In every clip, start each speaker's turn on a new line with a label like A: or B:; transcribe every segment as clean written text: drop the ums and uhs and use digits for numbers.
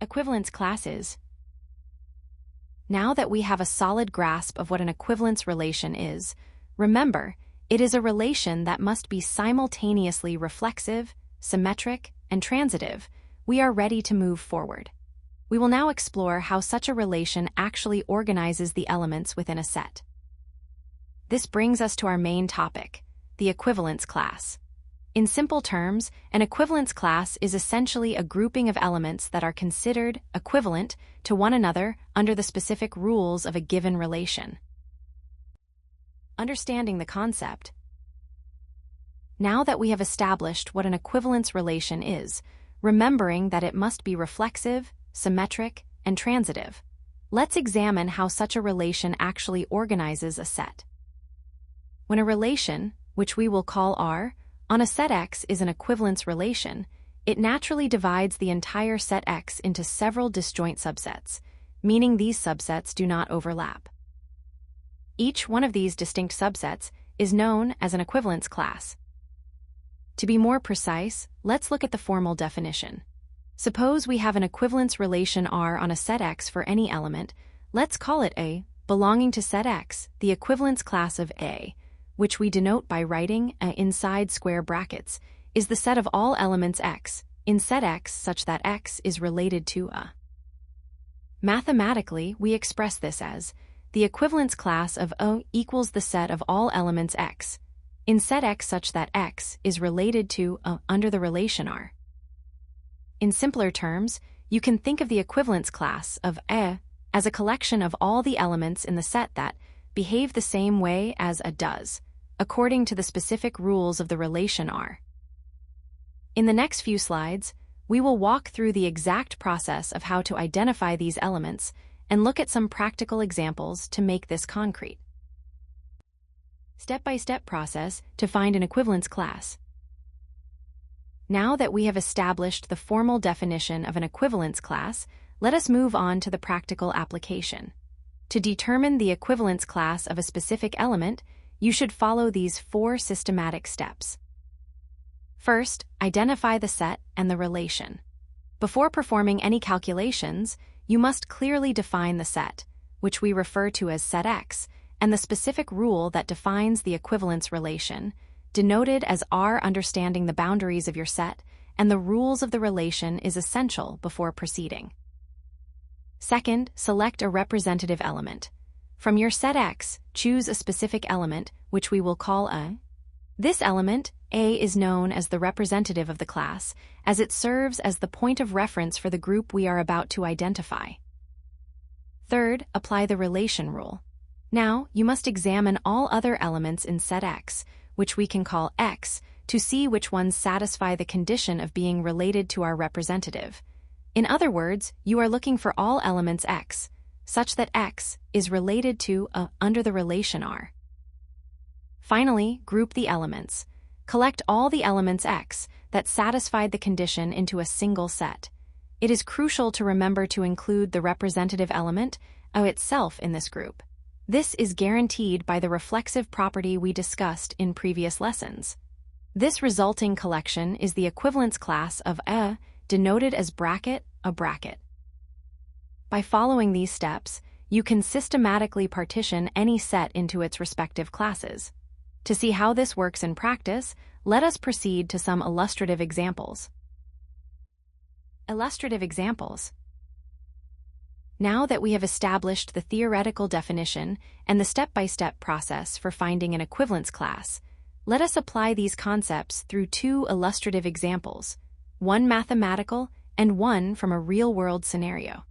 A: Equivalence classes. Now that we have a solid grasp of what an equivalence relation is, remember, it is a relation that must be simultaneously reflexive, symmetric, and transitive. We are ready to move forward. We will now explore how such a relation actually organizes the elements within a set. This brings us to our main topic, the equivalence class. In simple terms, an equivalence class is essentially a grouping of elements that are considered equivalent to one another under the specific rules of a given relation. Understanding the concept. Now that we have established what an equivalence relation is, remembering that it must be reflexive, symmetric, and transitive, let's examine how such a relation actually organizes a set. When a relation, which we will call R, on a set X is an equivalence relation, it naturally divides the entire set X into several disjoint subsets, meaning these subsets do not overlap. Each one of these distinct subsets is known as an equivalence class. To be more precise, let's look at the formal definition. Suppose we have an equivalence relation R on a set X for any element. Let's call it A, belonging to set X, the equivalence class of A, which we denote by writing A inside square brackets, is the set of all elements X in set X such that X is related to A. Mathematically, we express this as the equivalence class of A equals the set of all elements X in set X such that X is related to A under the relation R. In simpler terms, you can think of the equivalence class of A as a collection of all the elements in the set that behave the same way as A does, according to the specific rules of the relation R. In the next few slides, we will walk through the exact process of how to identify these elements and look at some practical examples to make this concrete. Step-by-step process to find an equivalence class. Now that we have established the formal definition of an equivalence class, let us move on to the practical application. To determine the equivalence class of a specific element, you should follow these 4 systematic steps. First, identify the set and the relation. Before performing any calculations, you must clearly define the set, which we refer to as set X, and the specific rule that defines the equivalence relation, denoted as R. Understanding the boundaries of your set and the rules of the relation is essential before proceeding. Second, select a representative element. From your set X, choose a specific element, which we will call A. This element, A, is known as the representative of the class, as it serves as the point of reference for the group we are about to identify. Third, apply the relation rule. Now, you must examine all other elements in set X, which we can call X, to see which ones satisfy the condition of being related to our representative. In other words, you are looking for all elements X, such that X is related to A under the relation R. Finally, group the elements. Collect all the elements X that satisfied the condition into a single set. It is crucial to remember to include the representative element, A itself, in this group. This is guaranteed by the reflexive property we discussed in previous lessons. This resulting collection is the equivalence class of A, denoted as A bracket. By following these steps, you can systematically partition any set into its respective classes. To see how this works in practice, let us proceed to some illustrative examples. Illustrative examples. Now that we have established the theoretical definition and the step-by-step process for finding an equivalence class, let us apply these concepts through 2 illustrative examples, one mathematical and one from a real-world scenario.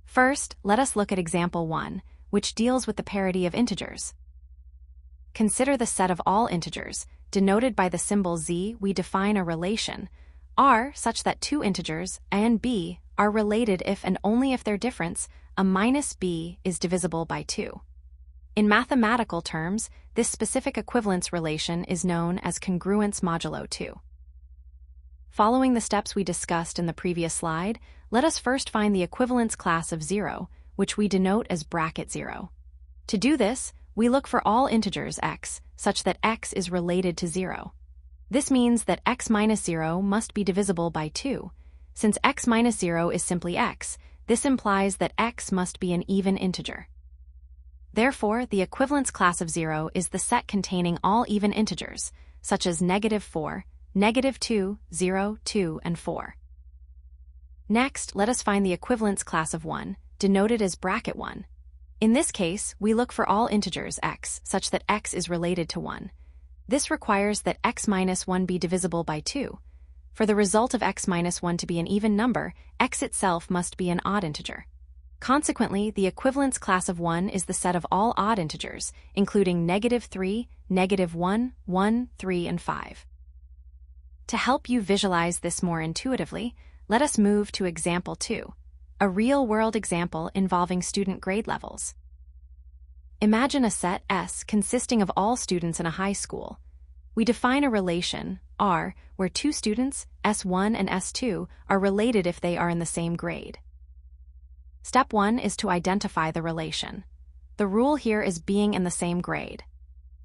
A: First, let us look at example 1, which deals with the parity of integers. Consider the set of all integers, denoted by the symbol z. We define a relation, R, such that 2 integers, A and B, are related if and only if their difference, A minus B, is divisible by 2. In mathematical terms, this specific equivalence relation is known as congruence modulo 2. Following the steps we discussed in the previous slide, let us first find the equivalence class of 0, which we denote as bracket 0. To do this, we look for all integers x, such that x is related to 0. This means that x minus 0 must be divisible by 2. Since x minus 0 is simply x, this implies that x must be an even integer. Therefore, the equivalence class of 0 is the set containing all even integers, such as -4, -2, 0, 2, and 4. Next, let us find the equivalence class of 1, denoted as bracket 1. In this case, we look for all integers x, such that x is related to 1. This requires that x minus 1 be divisible by 2. For the result of x minus 1 to be an even number, x itself must be an odd integer. Consequently, the equivalence class of 1 is the set of all odd integers, including -3, -1, 1, 3, and 5. To help you visualize this more intuitively, let us move to example 2, a real-world example involving student grade levels. Imagine a set S consisting of all students in a high school. We define a relation, R, where two students, S1 and S2, are related if they are in the same grade. Step 1 is to identify the relation. The rule here is being in the same grade.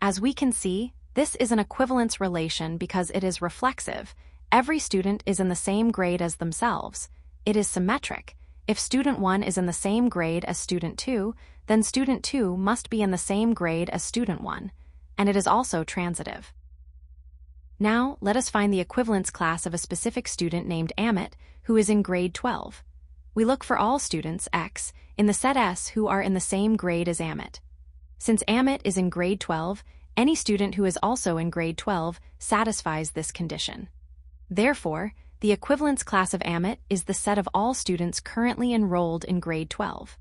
A: As we can see, this is an equivalence relation because it is reflexive. Every student is in the same grade as themselves. It is symmetric. If student 1 is in the same grade as student 2, then student 2 must be in the same grade as student 1, and it is also transitive. Now, let us find the equivalence class of a specific student named Amit, who is in grade 12. We look for all students, x, in the set S who are in the same grade as Amit. Since Amit is in grade 12, any student who is also in grade 12 satisfies this condition. Therefore, the equivalence class of Amit is the set of all students currently enrolled in grade 12.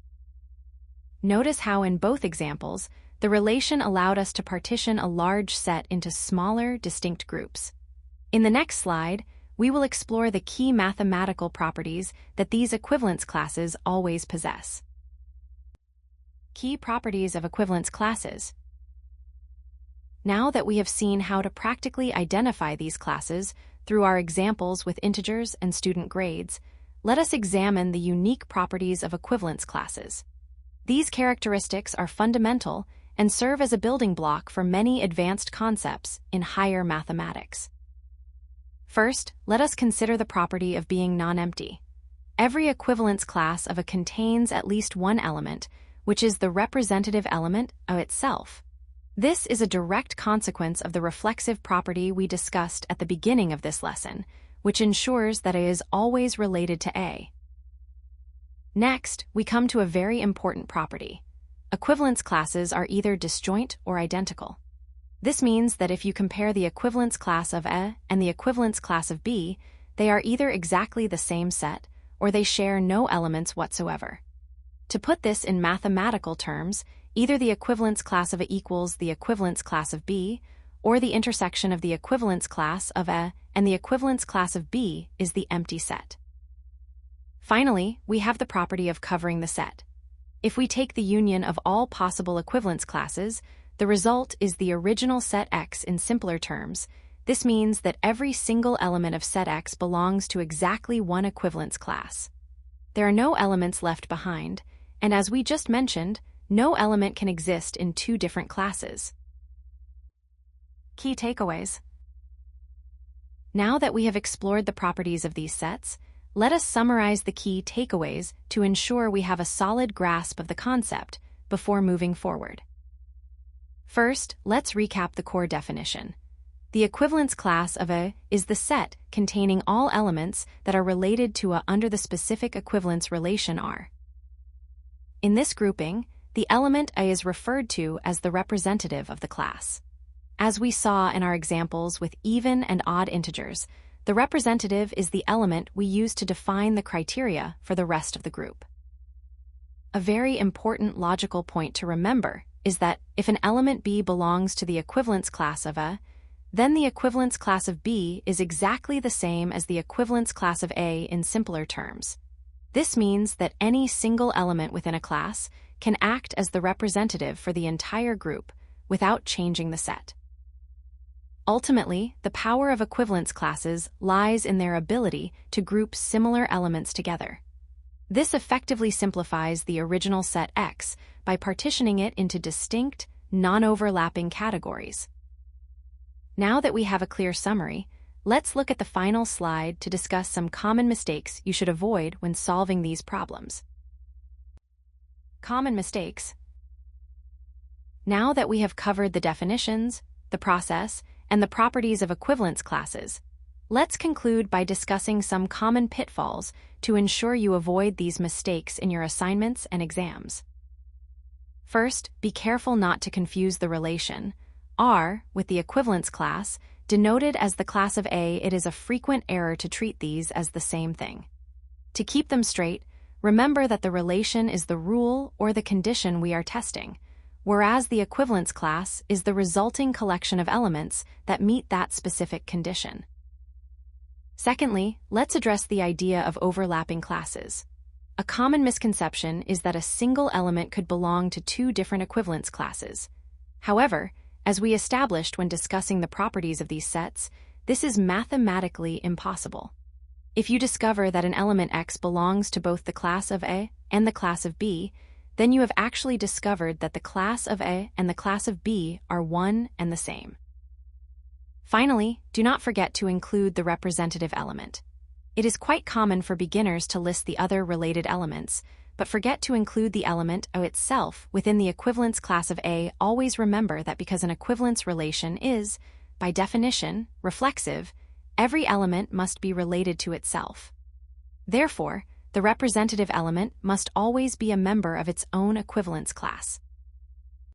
A: Notice how in both examples, the relation allowed us to partition a large set into smaller, distinct groups. In the next slide, we will explore the key mathematical properties that these equivalence classes always possess. Key properties of equivalence classes. Now that we have seen how to practically identify these classes through our examples with integers and student grades, let us examine the unique properties of equivalence classes. These characteristics are fundamental and serve as a building block for many advanced concepts in higher mathematics. First, let us consider the property of being non-empty. Every equivalence class of a contains at least one element, which is the representative element of itself. This is a direct consequence of the reflexive property we discussed at the beginning of this lesson, which ensures that it is always related to A. Next, we come to a very important property. Equivalence classes are either disjoint or identical. This means that if you compare the equivalence class of A and the equivalence class of B, they are either exactly the same set, or they share no elements whatsoever. To put this in mathematical terms, either the equivalence class of A equals the equivalence class of B, or the intersection of the equivalence class of A and the equivalence class of B is the empty set. Finally, we have the property of covering the set. If we take the union of all possible equivalence classes, the result is the original set X in simpler terms. This means that every single element of set X belongs to exactly one equivalence class. There are no elements left behind, and as we just mentioned, no element can exist in two different classes. Key takeaways. Now that we have explored the properties of these sets, let us summarize the key takeaways to ensure we have a solid grasp of the concept before moving forward. First, let's recap the core definition. The equivalence class of A is the set containing all elements that are related to A under the specific equivalence relation R. In this grouping, the element A is referred to as the representative of the class. As we saw in our examples with even and odd integers, the representative is the element we use to define the criteria for the rest of the group. A very important logical point to remember is that if an element B belongs to the equivalence class of A, then the equivalence class of B is exactly the same as the equivalence class of A in simpler terms. This means that any single element within a class can act as the representative for the entire group without changing the set. Ultimately, the power of equivalence classes lies in their ability to group similar elements together. This effectively simplifies the original set X by partitioning it into distinct, non-overlapping categories. Now that we have a clear summary, Let's look at the final slide to discuss some common mistakes you should avoid when solving these problems. Common mistakes. Now that we have covered the definitions, the process, and the properties of equivalence classes, let's conclude by discussing some common pitfalls to ensure you avoid these mistakes in your assignments and exams. First, be careful not to confuse the relation R with the equivalence class. Denoted as the class of A, it is a frequent error to treat these as the same thing. To keep them straight, remember that the relation is the rule or the condition we are testing, whereas the equivalence class is the resulting collection of elements that meet that specific condition. Secondly, let's address the idea of overlapping classes. A common misconception is that a single element could belong to two different equivalence classes. However, as we established when discussing the properties of these sets, this is mathematically impossible. If you discover that an element X belongs to both the class of A and the class of B, then you have actually discovered that the class of A and the class of B are one and the same. Finally, do not forget to include the representative element. It is quite common for beginners to list the other related elements, but forget to include the element O itself within the equivalence class of A. Always remember that because an equivalence relation is, by definition, reflexive, every element must be related to itself. Therefore, the representative element must always be a member of its own equivalence class.